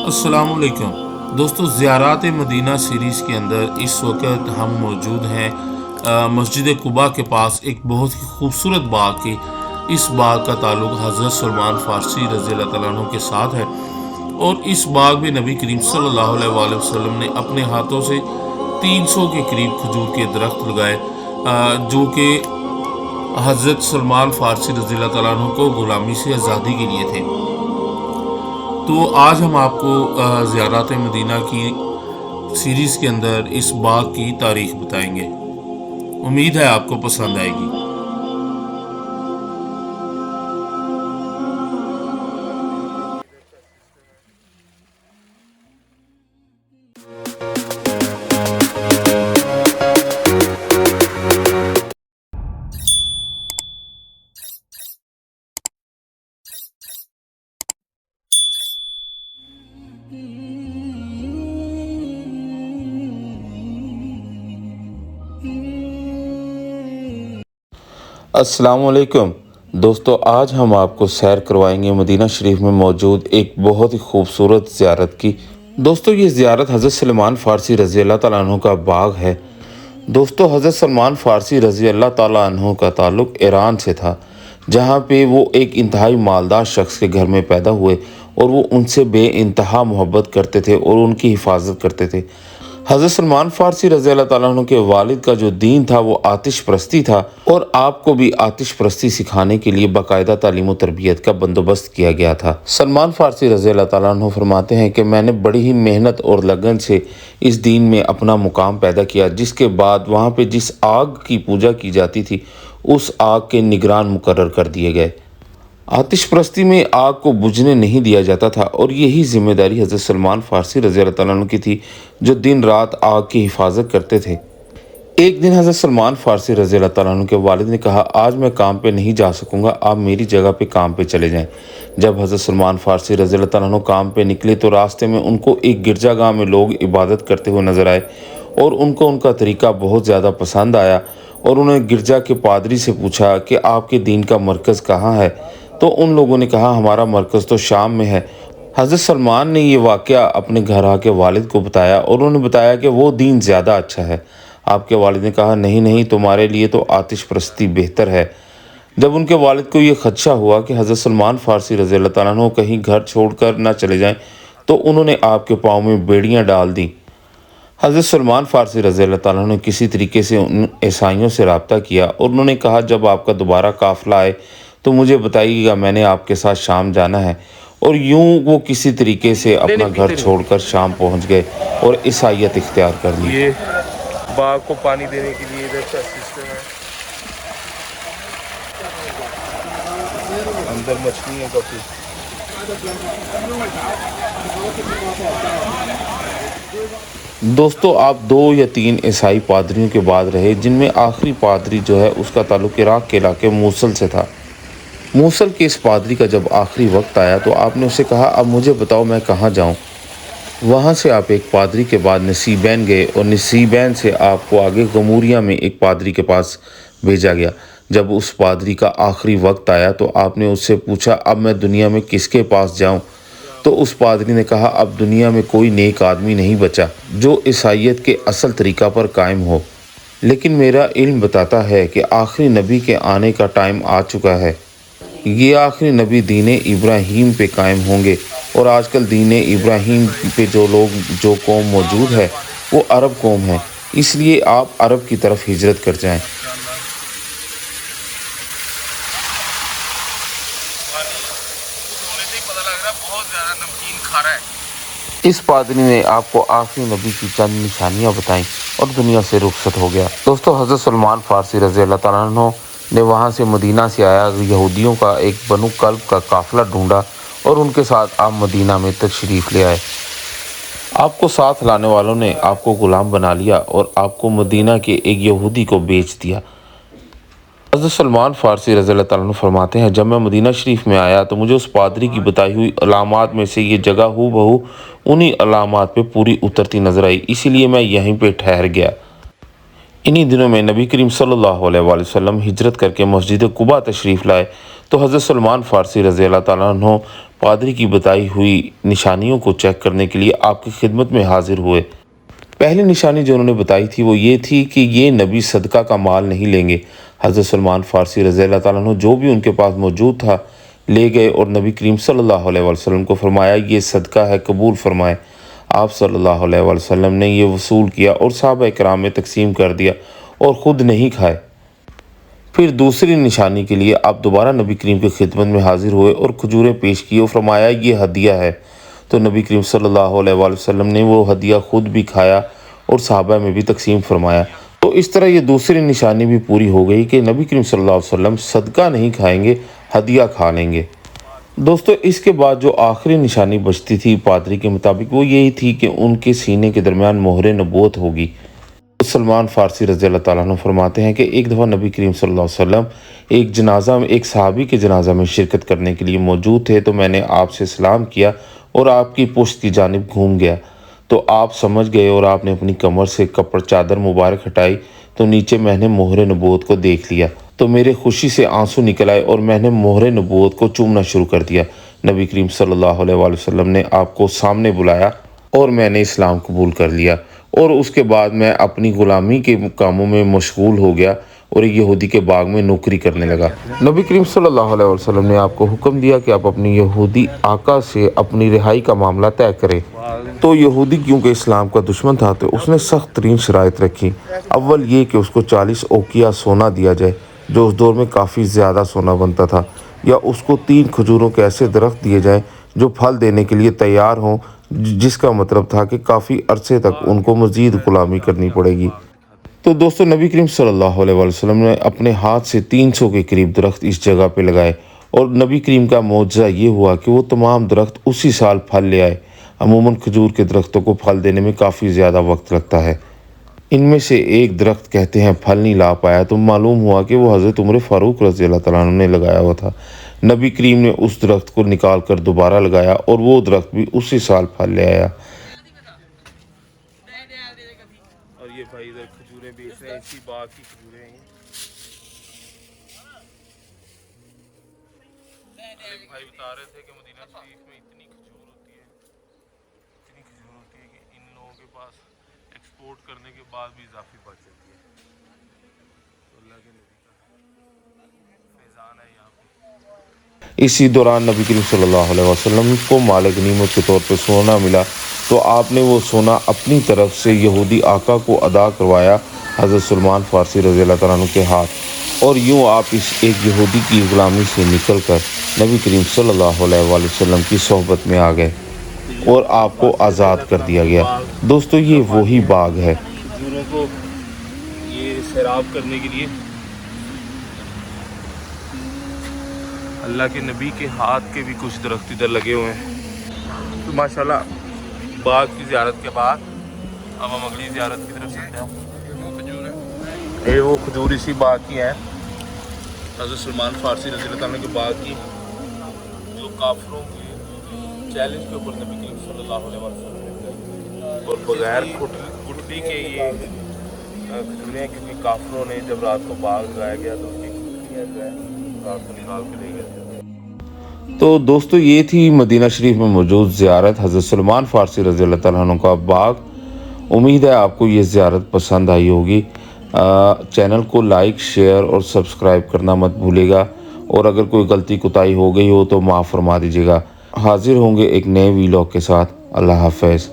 السلام علیکم دوستو، زیارات مدینہ سیریز کے اندر اس وقت ہم موجود ہیں مسجد قباء کے پاس ایک بہت ہی خوبصورت باغ کی۔ اس باغ کا تعلق حضرت سلمان فارسی رضی اللہ تعالیٰ عنہ کے ساتھ ہے، اور اس باغ میں نبی کریم صلی اللہ علیہ وآلہ وسلم نے اپنے ہاتھوں سے 300 کے قریب کھجور کے درخت لگائے، جو کہ حضرت سلمان فارسی رضی اللہ تعالیٰ عنہ کو غلامی سے آزادی کے لیے تھے۔ تو آج ہم آپ کو زیارات مدینہ کی سیریز کے اندر اس باغ کی تاریخ بتائیں گے۔ امید ہے آپ کو پسند آئے گی۔ السلام علیکم دوستو، آج ہم آپ کو سیر کروائیں گے مدینہ شریف میں موجود ایک بہت ہی خوبصورت زیارت کی۔ دوستو، یہ زیارت حضرت سلمان فارسی رضی اللہ تعالیٰ عنہ کا باغ ہے۔ دوستو، حضرت سلمان فارسی رضی اللہ تعالیٰ عنہ کا تعلق ایران سے تھا، جہاں پہ وہ ایک انتہائی مالدار شخص کے گھر میں پیدا ہوئے، اور وہ ان سے بے انتہا محبت کرتے تھے اور ان کی حفاظت کرتے تھے۔ حضرت سلمان فارسی رضی اللہ تعالیٰ عنہ کے والد کا جو دین تھا وہ آتش پرستی تھا، اور آپ کو بھی آتش پرستی سکھانے کے لیے باقاعدہ تعلیم و تربیت کا بندوبست کیا گیا تھا۔ سلمان فارسی رضی اللہ تعالیٰ عنہ فرماتے ہیں کہ میں نے بڑی ہی محنت اور لگن سے اس دین میں اپنا مقام پیدا کیا، جس کے بعد وہاں پہ جس آگ کی پوجا کی جاتی تھی اس آگ کے نگران مقرر کر دیے گئے۔ آتش پرستی میں آگ کو بجھنے نہیں دیا جاتا تھا، اور یہی ذمہ داری حضرت سلمان فارسی رضی اللہ تعالیٰ عنہ کی تھی، جو دن رات آگ کی حفاظت کرتے تھے۔ ایک دن حضرت سلمان فارسی رضی اللہ تعالیٰ عنہ کے والد نے کہا، آج میں کام پہ نہیں جا سکوں گا، آپ میری جگہ پہ کام پہ چلے جائیں۔ جب حضرت سلمان فارسی رضی اللہ تعالیٰ عنہ کام پہ نکلے تو راستے میں ان کو ایک گرجا گاہ میں لوگ عبادت کرتے ہوئے نظر آئے، اور ان کو ان کا طریقہ بہت زیادہ پسند آیا، اور انہوں نے گرجا کے پادری سے پوچھا کہ آپ کے دین کا مرکز کہاں ہے؟ تو ان لوگوں نے کہا، ہمارا مرکز تو شام میں ہے۔ حضرت سلمان نے یہ واقعہ اپنے گھر آ کے والد کو بتایا، اور انہوں نے بتایا کہ وہ دین زیادہ اچھا ہے۔ آپ کے والد نے کہا، نہیں، تمہارے لیے تو آتش پرستی بہتر ہے۔ جب ان کے والد کو یہ خدشہ ہوا کہ حضرت سلمان فارسی رضی اللہ تعالیٰ عنہ کہیں گھر چھوڑ کر نہ چلے جائیں، تو انہوں نے آپ کے پاؤں میں بیڑیاں ڈال دیں۔ حضرت سلمان فارسی رضی اللہ تعالیٰ عنہ نے کسی طریقے سے ان عیسائیوں سے رابطہ کیا، اور انہوں نے کہا، جب آپ کا دوبارہ قافلہ آئے تو مجھے بتائیے گا، میں نے آپ کے ساتھ شام جانا ہے۔ اور یوں وہ کسی طریقے سے اپنا گھر چھوڑ کر شام پہنچ گئے اور عیسائیت اختیار کر لی۔ یہ باغ کو پانی دینے کے لیے ادھر کا سسٹم ہے، اندر مچھلیاں کافی۔ دوستو، آپ 2 یا 3 عیسائی پادریوں کے بعد رہے، جن میں آخری پادری جو ہے اس کا تعلق عراق کے علاقے موصل سے تھا۔ موصل کے اس پادری کا جب آخری وقت آیا تو آپ نے اسے کہا، اب مجھے بتاؤ میں کہاں جاؤں؟ وہاں سے آپ ایک پادری کے بعد نسیبین گئے، اور نسیبین سے آپ کو آگے غموریہ میں ایک پادری کے پاس بھیجا گیا۔ جب اس پادری کا آخری وقت آیا تو آپ نے اس سے پوچھا، اب میں دنیا میں کس کے پاس جاؤں؟ تو اس پادری نے کہا، اب دنیا میں کوئی نیک آدمی نہیں بچا جو عیسائیت کے اصل طریقہ پر قائم ہو، لیکن میرا علم بتاتا ہے کہ آخری نبی کے آنے کا ٹائم آ چکا ہے۔ یہ آخری نبی دین ابراہیم پہ قائم ہوں گے، اور آج کل دین ابراہیم پہ جو قوم موجود ہے وہ عرب قوم ہے، اس لیے آپ عرب کی طرف ہجرت کر جائیں۔ اس پادری نے آپ کو آخری نبی کی چند نشانیاں بتائیں اور دنیا سے رخصت ہو گیا۔ دوستو، حضرت سلمان فارسی رضی اللہ تعالیٰ عنہ نے وہاں سے مدینہ سے آیا یہودیوں کا ایک بنو کلب کا قافلہ ڈھونڈا، اور ان کے ساتھ آپ مدینہ میں تشریف لے آئے۔ آپ کو ساتھ لانے والوں نے آپ کو غلام بنا لیا اور آپ کو مدینہ کے ایک یہودی کو بیچ دیا۔ حضرت سلمان فارسی رضی اللہ تعالیٰ عنہ فرماتے ہیں، جب میں مدینہ شریف میں آیا تو مجھے اس پادری کی بتائی ہوئی علامات میں سے یہ جگہ ہو بہو انہی علامات پہ پوری اترتی نظر آئی، اسی لیے میں یہیں پہ ٹھہر گیا۔ انہی دنوں میں نبی کریم صلی اللہ علیہ وآلہ وسلم ہجرت کر کے مسجد قباء تشریف لائے، तो हज़रत सलमान फ़ारसी रज़ी अल्लाह ताला अन्हु पादरी की बताई हुई निशानियों को चेक करने के लिए आपकी खिदमत में हाजिर हुए। पहली निशानी जो उन्होंने बताई थी वो ये थी कि ये नबी सदका का माल नहीं लेंगे। हज़रत सलमान फ़ारसी रज़ी अल्लाह ताला अन्हु जो भी उनके पास मौजूद था ले गए और नबी करीम सल्लल्लाहु अलैहि वसल्लम को फरमाया ये सदका है, कबूल फरमाए। आप सल्लल्लाहु अलैहि वसल्लम ने ये वसूल किया और सहाबा किराम में तकसीम कर दिया और ख़ुद नहीं खाए। फिर दूसरी निशानी के लिए आप दोबारा नबी करीम की खिदमत में हाजिर हुए और खजूरें पेश की और फरमाया ये हदिया है। तो नबी करीम सल्लल्लाहु अलैहि वसल्लम ने वो हदिया ख़ुद भी खाया और सहाबा में भी तकसीम फरमाया। तो इस तरह ये दूसरी निशानी भी पूरी हो गई कि नबी करीम सल्लल्लाहु अलैहि वसल्लम सदका नहीं खाएंगे, हदिया खा लेंगे। दोस्तों इसके बाद जो आखिरी निशानी बचती थी पादरी के मुताबिक वो यही थी कि उनके सीने के दरमियान मोहर नबूवत होगी। सलमान फ़ारसी रज़ी अल्लाह ताला अन्हु फरमाते हैं कि एक दफ़ा नबी करीम सल्लल्लाहु अलैहि वसल्लम एक जनाजा में, एक सहाबी के जनाजा में शिरकत करने के लिए मौजूद थे। तो मैंने आपसे सलाम किया और आपकी पुश्त की जानिब घूम गया तो आप समझ गए और आपने अपनी कमर से कपड़ चादर मुबारक हटाई तो नीचे मैंने मोहर नबूवत को देख लिया। तो मेरे खुशी से आंसू निकल आए और मैंने मोहर नबूवत को चूमना शुरू कर दिया। नबी करीम सल्लल्लाहु अलैहि वसल्लम ने आपको सामने बुलाया और मैंने इस्लाम कबूल कर लिया और उसके बाद मैं अपनी ग़ुलामी के कामों में मशगूल हो गया और एक यहूदी के बाग में नौकरी करने लगा। नबी करीम सल्लल्लाहु अलैहि वसल्लम ने आपको हुक्म दिया कि आप अपनी यहूदी आका से अपनी रिहाई का मामला तय करें। तो यहूदी क्योंकि इस्लाम का दुश्मन था तो उसने सख्त तरीन शराइत रखी। अव्वल ये कि उसको 40 ओकिया सोना दिया जाए जो उस दौर में काफ़ी ज़्यादा सोना बनता था, या उसको 3 खजूरों के ऐसे दरख्त दिए जाएँ जो फल देने के लिए तैयार हों, जिसका मतलब था कि काफ़ी अरसे तक उनको मज़ीद ग़ुलामी करनी पड़ेगी। तो दोस्तों नबी करीम सल्लल्लाहु अलैहि वसल्लम ने अपने हाथ से 300 के करीब दरख्त इस जगह पे लगाए और नबी करीम का मौजज़ा ये हुआ कि वो तमाम दरख्त उसी साल फल ले आए। अमूमन खजूर के दरख्तों को फल देने में काफ़ी ज़्यादा वक्त लगता है। इनमें से एक दरख्त कहते हैं फल नहीं ला पाया तो मालूम हुआ कि वो हज़रत उमर फ़ारूक रज़ी अल्लाह ताला अन्हु ने लगाया हुआ था। नबी करीम ने उस दरख्त को निकाल कर दोबारा लगाया और वो दरख्त भी उसी साल फल ले आया। और ये भाई इधर खजूरें बेच रहे हैं, इसी बाग की खजूरें हैं। भाई बता रहे थे कि मदीना शरीफ में इतनी खजूर होती है कि इन लोगों के पास एक्सपोर्ट करने के बाद भी इजाफी बढ़ जाती है। तो अल्लाह के नबी का फैज़ान है यहाँ पे। इसी दौरान नबी करीम सल्लल्लाहु अलैहि वसल्लम को माल गनीमत के तौर पर सोना मिला तो आपने वो सोना अपनी तरफ से यहूदी आका को अदा करवाया हज़रत सलमान फ़ारसी रज़ी अल्लाह ताला अन्हु के हाथ, और यूँ आप इस एक यहूदी की ग़ुलामी से निकल कर नबी करीम सल्लल्लाहु अलैहि वसल्लम की सोहबत में आ गए और आपको आज़ाद कर दिया गया। दोस्तों ये वही बाग है। खजूरों को ये सैराब करने के लिए अल्लाह के नबी के हाथ के भी कुछ दरख्त इधर लगे हुए हैं। तो माशाल्लाह बाग की ज़ियारत के बाद अब हम अगली ज़ियारत की तरफ चलते हैं। ये वो खजूर इसी बाग की है, हज़रत सलमान फ़ारसी रज़ी अल्लाह ताला के बाग की, जो काफिरों के चैलेंज के ऊपर नबी करीम सल्लल्लाहु अलैहि वसल्लम और बगैर कुट्टी के ये खजूरें हैं, क्योंकि काफिरों ने जब रात को बाग लगाया गया तो उसकी कुट्टियाँ जो है रात को निकाल के ले गए थे। तो दोस्तों ये थी मदीना शरीफ में मौजूद ज़ियारत हज़रत सलमान फ़ारसी रज़ी अल्लाह ताला अन्हु का बाग। उम्मीद है आपको ये ज़ियारत पसंद आई होगी। चैनल को लाइक, शेयर और सब्सक्राइब करना मत भूलिएगा, और अगर कोई गलती कोताही हो गई हो तो माफ़ फरमा दीजिएगा। हाजिर होंगे एक नए वीलॉग के साथ। अल्लाह हाफ़िज़।